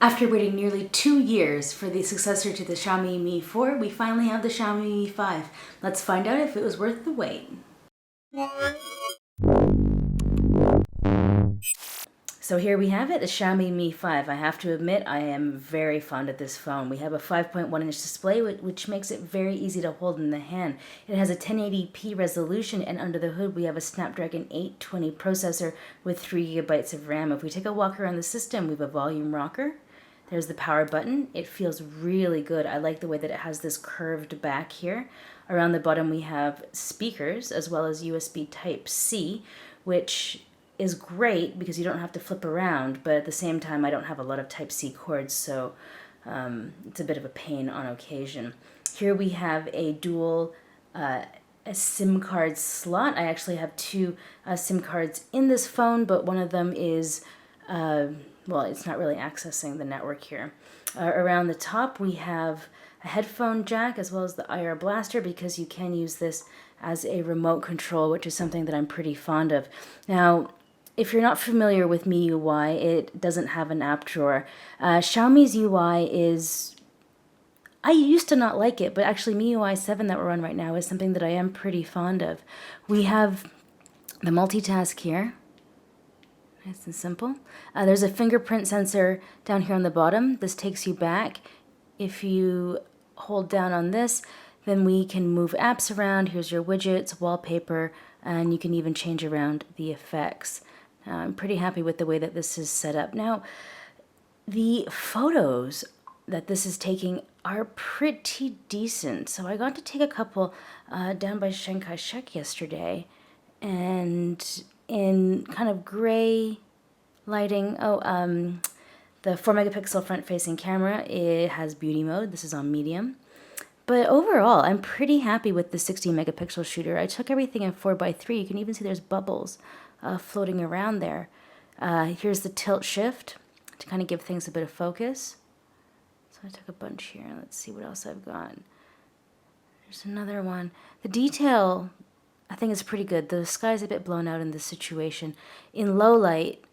After waiting nearly 2 years for the successor to the Xiaomi Mi 4, we finally have the Xiaomi Mi 5. Let's find out if it was worth the wait. So here we have it, the Xiaomi Mi 5. I have to admit, I am very fond of this phone. We have a 5.1-inch display, which makes it very easy to hold in the hand. It has a 1080p resolution, and under the hood we have a Snapdragon 820 processor with 3 gigabytes of RAM. If we take a walk around the system, we have a volume rocker. There's the power button. It feels really good. I like the way that it has this curved back here. Around the bottom we have speakers as well as USB Type-C, which is great because you don't have to flip around, but at the same time I don't have a lot of Type-C cords, so it's a bit of a pain on occasion. Here we have a dual a SIM card slot. I actually have two SIM cards in this phone, but one of them is well, it's not really accessing the network here. Around the top we have a headphone jack as well as the IR blaster, because you can use this as a remote control, which is something that I'm pretty fond of. Now, if you're not familiar with MIUI, it doesn't have an app drawer. Xiaomi's UI is... I used to not like it, but actually MIUI 7 that we're on right now is something that I am pretty fond of. We have the multitask here. Nice and simple. There's a fingerprint sensor down here on the bottom. This takes you back. If you hold down on this, then we can move apps around. Here's your widgets, wallpaper, and you can even change around the effects. I'm pretty happy with the way that this is set up. Now, the photos that this is taking are pretty decent. So I got to take a couple down by Chiang Kai-shek yesterday, and in kind of gray lighting. The 4 megapixel front facing camera, it has beauty mode. This is on medium. But overall, I'm pretty happy with the 60 megapixel shooter. I took everything in 4:3. You can even see there's bubbles floating around there. Here's the tilt shift to kind of give things a bit of focus. So I took a bunch here. Let's see what else I've got. There's another one. The detail, I think, is pretty good. The sky's a bit blown out in this situation. In low light,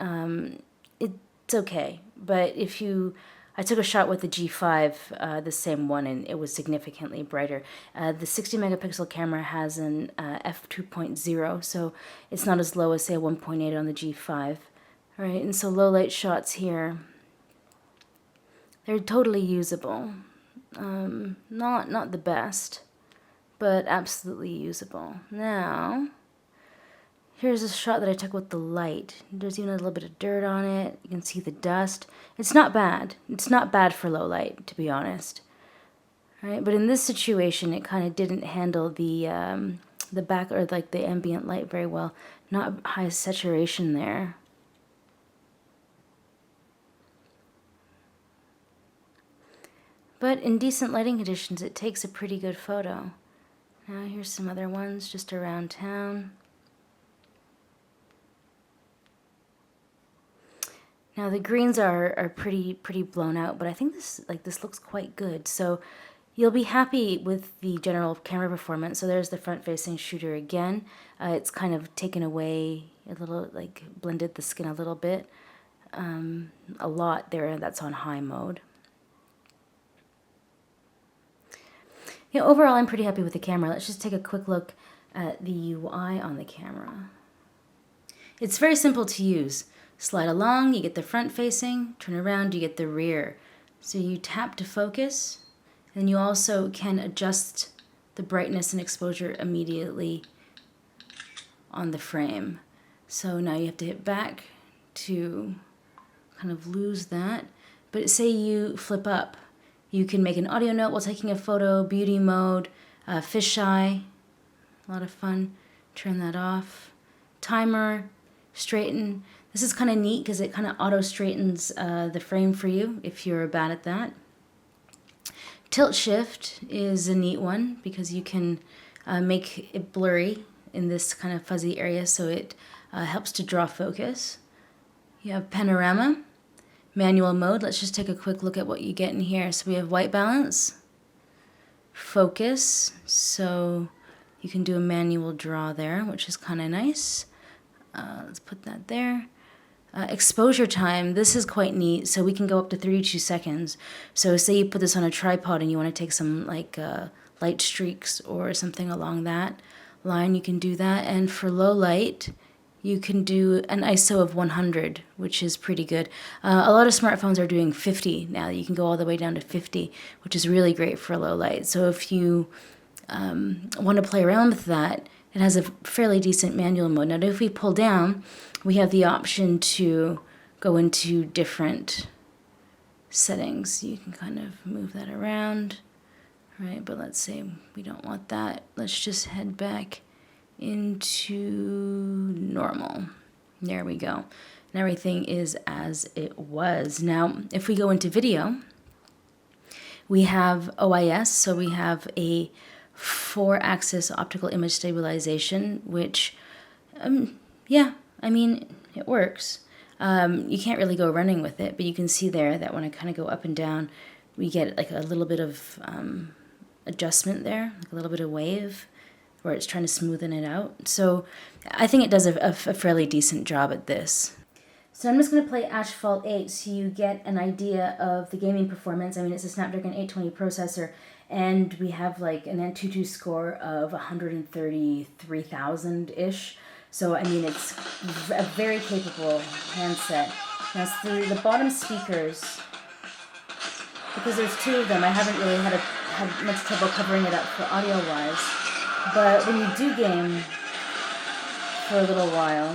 it's okay. But if I took a shot with the G5, the same one, and it was significantly brighter. The 60 megapixel camera has an f2.0, so it's not as low as, say, a 1.8 on the G5. All right, and so low light shots here, they're totally usable. Not the best, but absolutely usable. Now, here's a shot that I took with the light. There's even a little bit of dirt on it. You can see the dust. It's not bad. It's not bad for low light, to be honest. All right, but in this situation, it kind of didn't handle the back, or like the ambient light very well. Not high saturation there. But in decent lighting conditions, it takes a pretty good photo. Now here's some other ones just around town. Now the greens are pretty blown out, but I think this looks quite good. So you'll be happy with the general camera performance. So there's the front-facing shooter again. It's kind of taken away a little, like blended the skin a little bit. A lot there. That's on high mode. Yeah, overall, I'm pretty happy with the camera. Let's just take a quick look at the UI on the camera. It's very simple to use. Slide along, you get the front facing, turn around, you get the rear. So you tap to focus, and you also can adjust the brightness and exposure immediately on the frame. So now you have to hit back to kind of lose that. But say you flip up. You can make an audio note while taking a photo, beauty mode, fisheye, a lot of fun. Turn that off. Timer, straighten. This is kind of neat because it kind of auto straightens the frame for you if you're bad at that. Tilt shift is a neat one because you can make it blurry in this kind of fuzzy area, so it helps to draw focus. You have panorama. Manual mode, let's just take a quick look at what you get in here. So we have white balance, focus, so you can do a manual draw there, which is kind of nice. Let's put that there. Exposure time, this is quite neat. So we can go up to 32 seconds. So say you put this on a tripod and you want to take some like light streaks or something along that line, you can do that. And for low light, you can do an ISO of 100, which is pretty good. A lot of smartphones are doing 50 now. You can go all the way down to 50, which is really great for low light. So if you want to play around with that, it has a fairly decent manual mode. Now, if we pull down, we have the option to go into different settings. You can kind of move that around, right? But let's say we don't want that. Let's just head back into normal. There we go. And everything is as it was. Now, if we go into video, we have OIS, so we have a 4-axis optical image stabilization, which, yeah, I mean, it works. You can't really go running with it, but you can see there that when I kind of go up and down, we get like a little bit of adjustment there, like a little bit of wave, where it's trying to smoothen it out. So I think it does a fairly decent job at this. So I'm just going to play Asphalt 8 so you get an idea of the gaming performance. I mean, it's a Snapdragon 820 processor, and we have like an Antutu score of 133,000-ish. So, I mean, it's a very capable handset. Now, through the bottom speakers, because there's 2 of them, I haven't really had much trouble covering it up for audio-wise. But when you do game for a little while,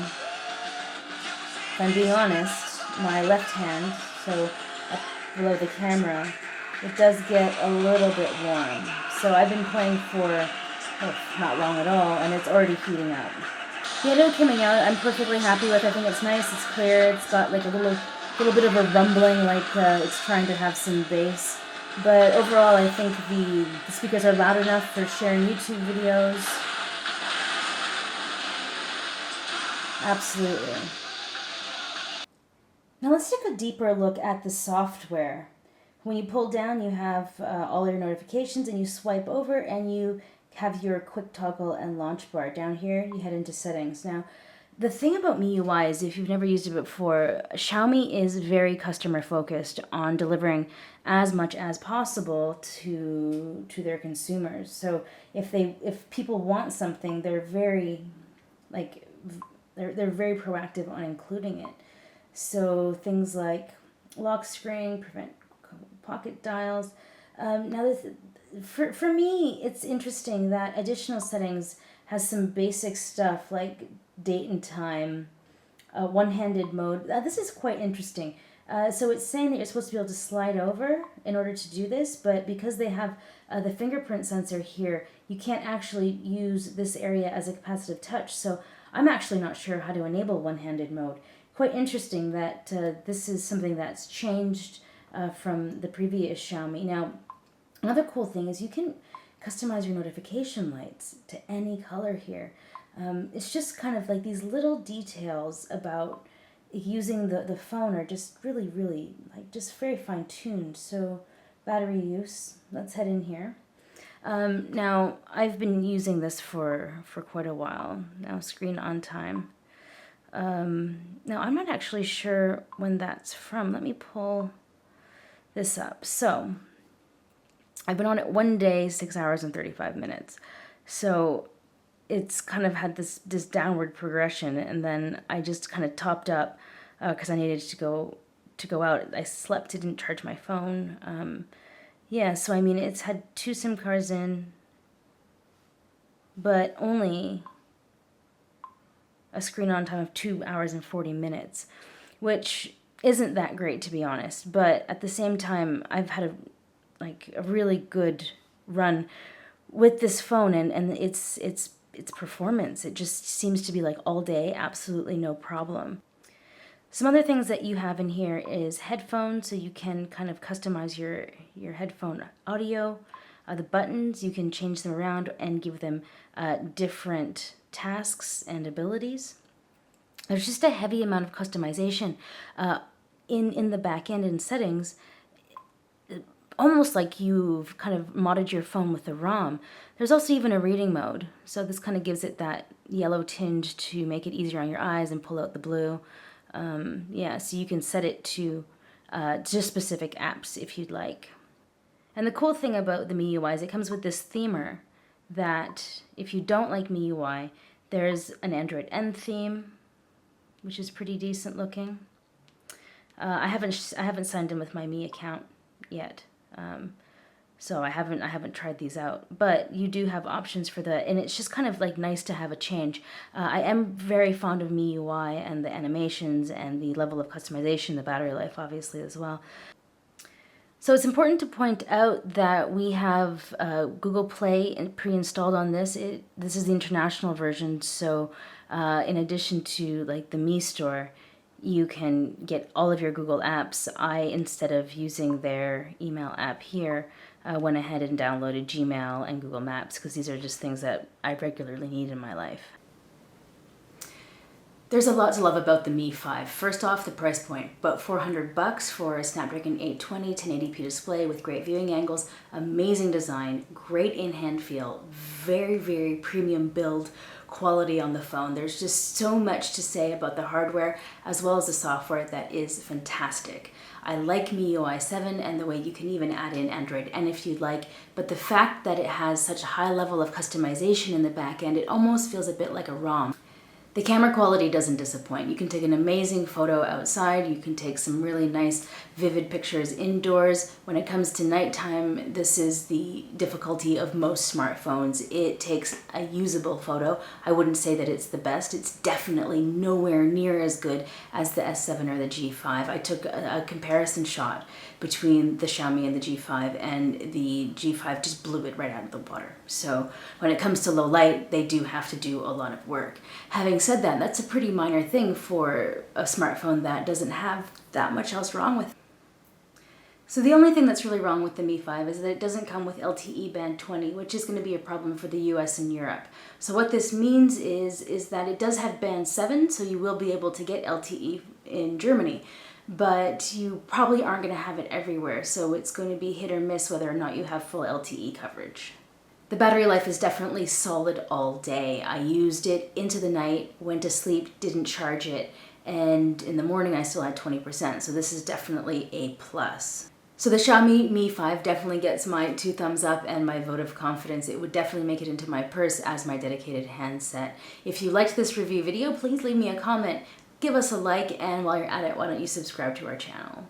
if I'm being honest, my left hand, so up below the camera, it does get a little bit warm. So I've been playing for not long at all, and it's already heating up. The audio coming out, I'm perfectly happy with. I think it's nice, it's clear, it's got like a little bit of a rumbling, like it's trying to have some bass. But overall, I think the speakers are loud enough for sharing YouTube videos. Absolutely. Now let's take a deeper look at the software. When you pull down, you have all your notifications, and you swipe over and you have your quick toggle and launch bar. Down here, you head into settings. Now, the thing about MIUI is, if you've never used it before, Xiaomi is very customer focused on delivering as much as possible to their consumers. So if people want something, they're very they're very proactive on including it. So things like lock screen, prevent pocket dials. Now, for me, it's interesting that additional settings has some basic stuff like date and time, one-handed mode. This is quite interesting. So it's saying that you're supposed to be able to slide over in order to do this, but because they have the fingerprint sensor here, you can't actually use this area as a capacitive touch. So I'm actually not sure how to enable one-handed mode. Quite interesting that this is something that's changed from the previous Xiaomi. Now, another cool thing is you can customize your notification lights to any color here. It's just kind of like these little details about using the phone are just really like just very fine-tuned. So battery use, let's head in here. Now, I've been using this for quite a while now. Screen on time. Now, I'm not actually sure when that's from. Let me pull this up. So I've been on it 1 day, 6 hours and 35 minutes. So it's kind of had this downward progression, and then I just kind of topped up because I needed to go out. I slept, didn't charge my phone. Yeah, so I mean, it's had 2 SIM cards in, but only a screen on time of 2 hours and 40 minutes, which isn't that great, to be honest. But at the same time, I've had a really good run with this phone, and its performance. It just seems to be like all day, absolutely no problem. Some other things that you have in here is headphones, so you can kind of customize your headphone audio. The buttons, you can change them around and give them different tasks and abilities. There's just a heavy amount of customization in the back end in settings, almost like you've kind of modded your phone with the ROM. There's also even a reading mode, so this kind of gives it that yellow tinge to make it easier on your eyes and pull out the blue. Yeah, so you can set it to just specific apps if you'd like. And the cool thing about the MIUI is it comes with this themer that if you don't like MIUI, there's an Android N theme, which is pretty decent looking. I haven't signed in with my Mi account yet, so I haven't tried these out. But you do have options for and it's just kind of like nice to have a change. I am very fond of MIUI and the animations and the level of customization, the battery life obviously as well. So it's important to point out that we have Google Play pre-installed on this. This is the international version, so in addition to like the Mi Store, you can get all of your Google apps. Instead of using their email app here, went ahead and downloaded Gmail and Google Maps because these are just things that I regularly need in my life. There's a lot to love about the Mi 5. First off, the price point, about $400 for a Snapdragon 820 1080p display with great viewing angles, amazing design, great in-hand feel, very, very premium build quality on the phone. There's just so much to say about the hardware as well as the software that is fantastic. I like MIUI 7 and the way you can even add in Android N if you'd like, but the fact that it has such a high level of customization in the back end, it almost feels a bit like a ROM. The camera quality doesn't disappoint. You can take an amazing photo outside. You can take some really nice, vivid pictures indoors. When it comes to nighttime, this is the difficulty of most smartphones. It takes a usable photo. I wouldn't say that it's the best. It's definitely nowhere near as good as the S7 or the G5. I took a comparison shot between the Xiaomi and the G5, and the G5 just blew it right out of the water. So when it comes to low light, they do have to do a lot of work. Having said that, that's a pretty minor thing for a smartphone that doesn't have that much else wrong with it. So the only thing that's really wrong with the Mi 5 is that it doesn't come with LTE band 20, which is going to be a problem for the US and Europe. So what this means is that it does have band 7, so you will be able to get LTE in Germany, but you probably aren't going to have it everywhere, so it's going to be hit or miss whether or not you have full LTE coverage. The battery life is definitely solid all day. I used it into the night, went to sleep, didn't charge it, and in the morning I still had 20%, so this is definitely a plus. So the Xiaomi Mi 5 definitely gets my 2 thumbs up and my vote of confidence. It would definitely make it into my purse as my dedicated handset. If you liked this review video, please leave me a comment, give us a like, and while you're at it, why don't you subscribe to our channel?